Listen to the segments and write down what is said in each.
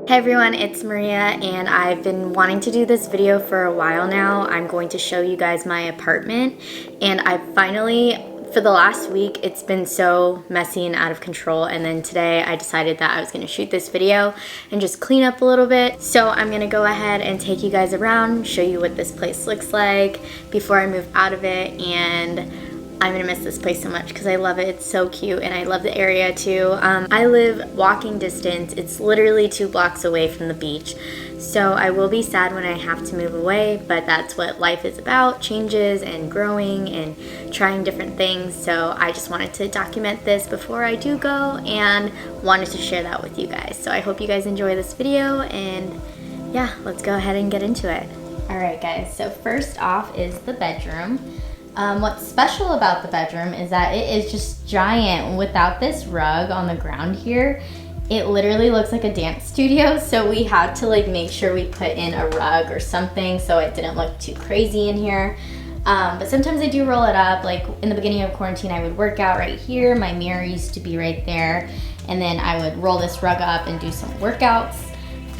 Hey everyone, it's Maria and I've been wanting to do this video for a while now. I'm going to show you guys my apartment and I finally, for the last week, it's been so messy and out of control, and then today I decided that I was going to shoot this video and just clean up a little bit. So I'm going to go ahead and take you guys around, show you what this place looks like before I move out of it, and I'm gonna miss this place so much because I love it. It's so cute and I love the area too. I live walking distance. It's literally 2 blocks away from the beach. So I will be sad when I have to move away, but that's what life is about, changes and growing and trying different things. So I just wanted to document this before I do go and wanted to share that with you guys. So I hope you guys enjoy this video, and yeah, let's go ahead and get into it. All right guys, so first off is the bedroom. What's special about the bedroom is that it is just giant. Without this rug on the ground here, it literally looks like a dance studio. So we had to like make sure we put in a rug or something so it didn't look too crazy in here. But sometimes I do roll it up. Like in the beginning of quarantine, I would work out right here. My mirror used to be right there. And then I would roll this rug up and do some workouts.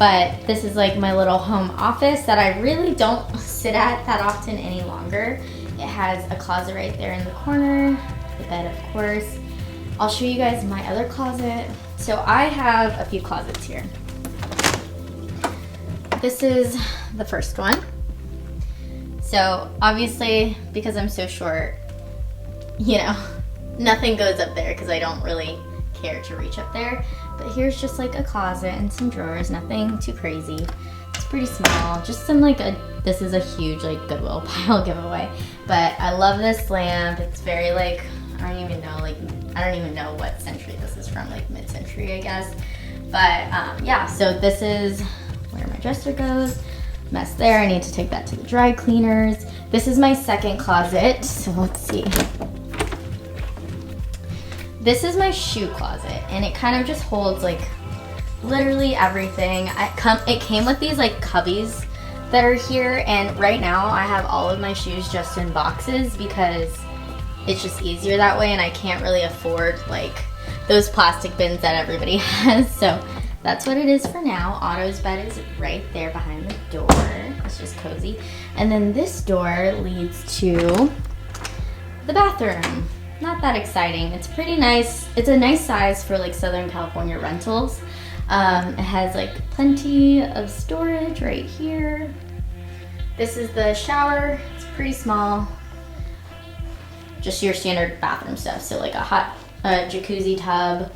But this is like my little home office that I really don't sit at that often any longer. It has a closet right there in the corner, the bed of course. I'll show you guys my other closet. So I have a few closets here. This is the first one. So obviously, because I'm so short, you know, nothing goes up there because I don't really care to reach up there. But here's just like a closet and some drawers, nothing too crazy. It's pretty small, just some like this is a huge like Goodwill pile giveaway. But I love this lamp. It's very like, I don't even know what century this is from, like mid-century I guess. But yeah, so this is where my dresser goes. Mess there, I need to take that to the dry cleaners. This is my second closet, so let's see. This is my shoe closet, and it kind of just holds like literally everything. It came with these like cubbies that are here, and right now I have all of my shoes just in boxes because it's just easier that way, and I can't really afford like those plastic bins that everybody has. So that's what it is for now. Otto's bed is right there behind the door. It's just cozy. And then this door leads to the bathroom. Not that exciting. It's pretty nice. It's a nice size for like Southern California rentals. It has like plenty of storage right here. This is the shower. It's pretty small. Just your standard bathroom stuff. So like a jacuzzi tub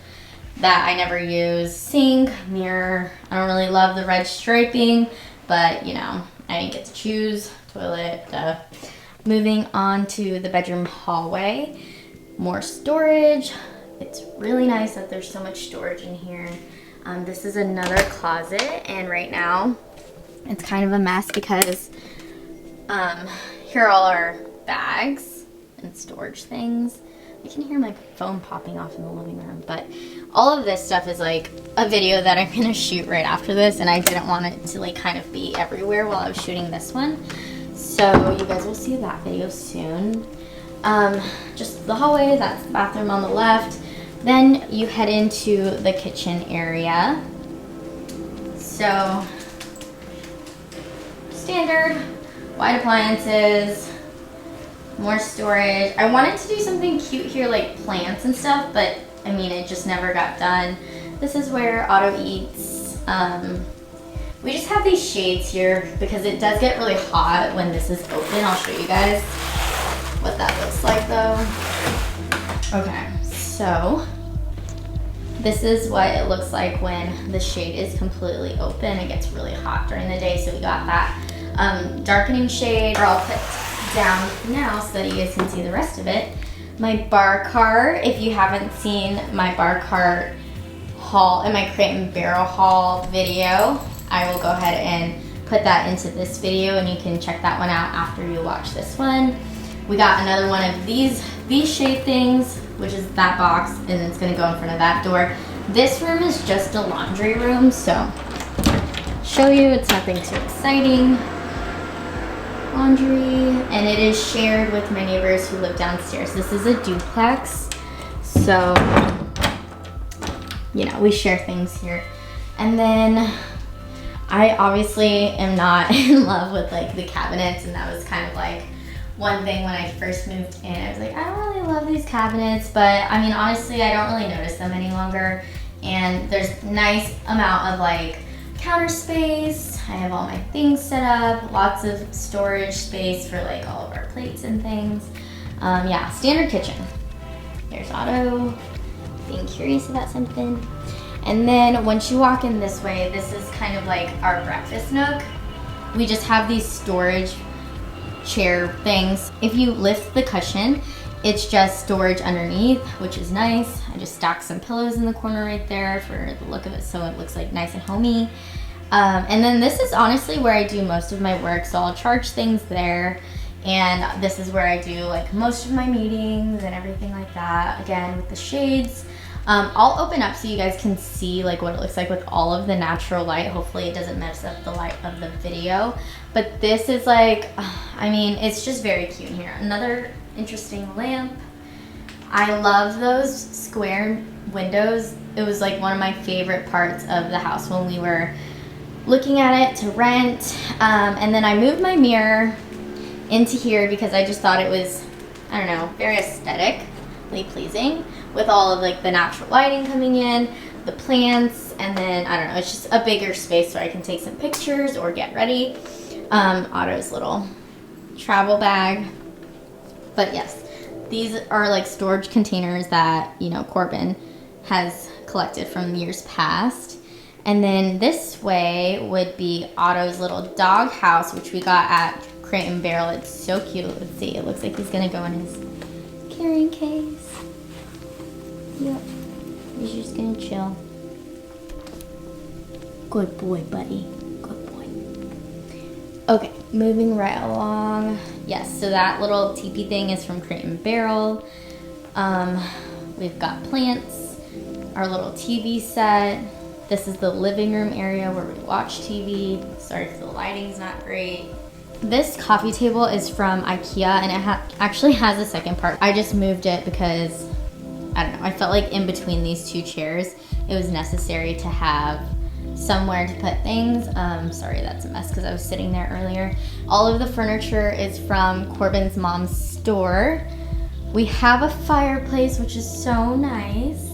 that I never use. Sink, mirror. I don't really love the red striping, but you know, I didn't get to choose. Toilet, duh. Moving on to the bedroom hallway. More storage. It's really nice that there's so much storage in here. This is another closet, and right now it's kind of a mess because here are all our bags and storage things. You can hear my phone popping off in the living room, but all of this stuff is like a video that I'm gonna shoot right after this, and I didn't want it to like kind of be everywhere while I was shooting this one. So you guys will see that video soon. Just the hallway, that's the bathroom on the left. Then you head into the kitchen area. So, standard, white appliances, more storage. I wanted to do something cute here like plants and stuff, but I mean, it just never got done. This is where Otto eats. We just have these shades here because it does get really hot when this is open. I'll show you guys what that looks like though. Okay. So this is what it looks like when the shade is completely open. It gets really hot during the day, so we got that darkening shade, or I'll put down now so that you guys can see the rest of it. My bar cart, if you haven't seen my bar cart haul and my crate and barrel haul video, I will go ahead and put that into this video, and you can check that one out after you watch this one. We got another one of these shade things, which is that box, and it's gonna go in front of that door. This room is just a laundry room, so show you, it's nothing too exciting. Laundry, and it is shared with my neighbors who live downstairs. This is a duplex, so you know, we share things here. And then I obviously am not in love with like the cabinets, and that was kind of like one thing when I first moved in. I was like, I don't really love these cabinets, but I mean, honestly, I don't really notice them any longer. And there's nice amount of like counter space. I have all my things set up, lots of storage space for like all of our plates and things. Yeah, standard kitchen. There's Otto being curious about something. And then once you walk in this way, this is kind of like our breakfast nook. We just have these storage chair things. If you lift the cushion, it's just storage underneath, which is nice. I just stacked some pillows in the corner right there for the look of it, so it looks like nice and homey. And then this is honestly where I do most of my work, so I'll charge things there. And this is where I do like most of my meetings and everything like that. Again, with the shades. I'll open up so you guys can see like what it looks like with all of the natural light. Hopefully it doesn't mess up the light of the video. But this is like, I mean, it's just very cute in here. Another interesting lamp. I love those square windows. It was like one of my favorite parts of the house when we were looking at it to rent. And then I moved my mirror into here because I just thought it was, I don't know, very aesthetically pleasing with all of like the natural lighting coming in, the plants, and then I don't know, it's just a bigger space so I can take some pictures or get ready. Otto's little travel bag. But yes, these are like storage containers that, you know, Corbin has collected from years past. And then this way would be Otto's little dog house, which we got at Crate and Barrel. It's so cute. Let's see, it looks like he's gonna go in his carrying case. Yep, he's just gonna chill. Good boy, buddy. Good boy. Okay, moving right along. Yes, so that little teepee thing is from Crate and Barrel. We've got plants, our little TV set. This is the living room area where we watch TV. Sorry if the lighting's not great. This coffee table is from IKEA, and it actually has a second part. I just moved it because, I don't know, I felt like in between these two chairs, it was necessary to have somewhere to put things. Sorry, that's a mess because I was sitting there earlier. All of the furniture is from Corbin's mom's store. We have a fireplace, which is so nice.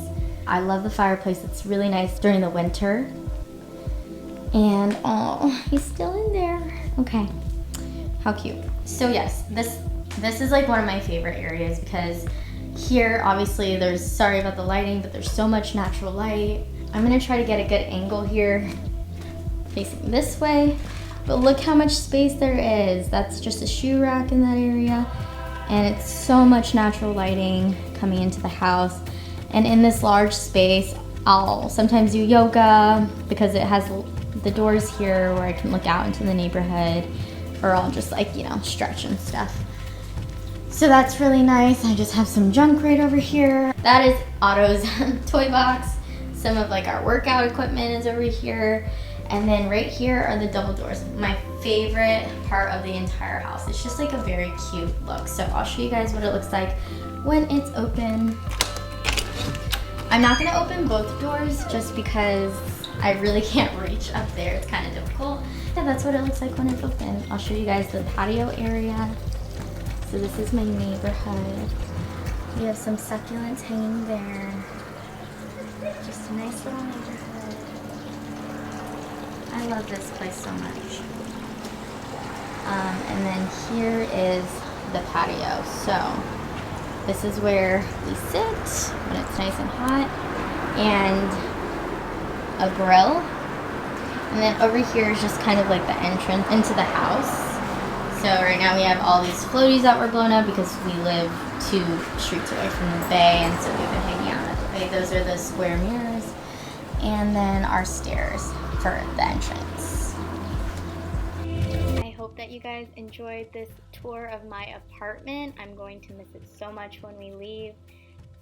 I love the fireplace. It's really nice during the winter. And, oh, he's still in there. Okay, how cute. So yes, this is like one of my favorite areas because here, obviously, sorry about the lighting, but there's so much natural light. I'm gonna try to get a good angle here, facing this way. But look how much space there is. That's just a shoe rack in that area. And it's so much natural lighting coming into the house. And in this large space, I'll sometimes do yoga because it has the doors here where I can look out into the neighborhood, or I'll just like, you know, stretch and stuff. So that's really nice. I just have some junk right over here. That is Otto's toy box. Some of like our workout equipment is over here. And then right here are the double doors. My favorite part of the entire house. It's just like a very cute look. So I'll show you guys what it looks like when it's open. I'm not gonna open both doors just because I really can't reach up there. It's kind of difficult. Yeah, that's what it looks like when it's open. I'll show you guys the patio area. So this is my neighborhood. We have some succulents hanging there. Just a nice little neighborhood. I love this place so much. And then here is the patio. So this is where we sit when it's nice and hot. And a grill. And then over here is just kind of like the entrance into the house. So right now we have all these floaties that were blown up because we live 2 streets away from the bay, and so we've been hanging out at the bay. Those are the square mirrors. And then our stairs for the entrance. I hope that you guys enjoyed this tour of my apartment. I'm going to miss it so much when we leave.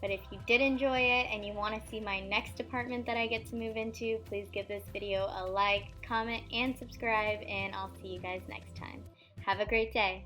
But if you did enjoy it and you want to see my next apartment that I get to move into, please give this video a like, comment, and subscribe, and I'll see you guys next time. Have a great day.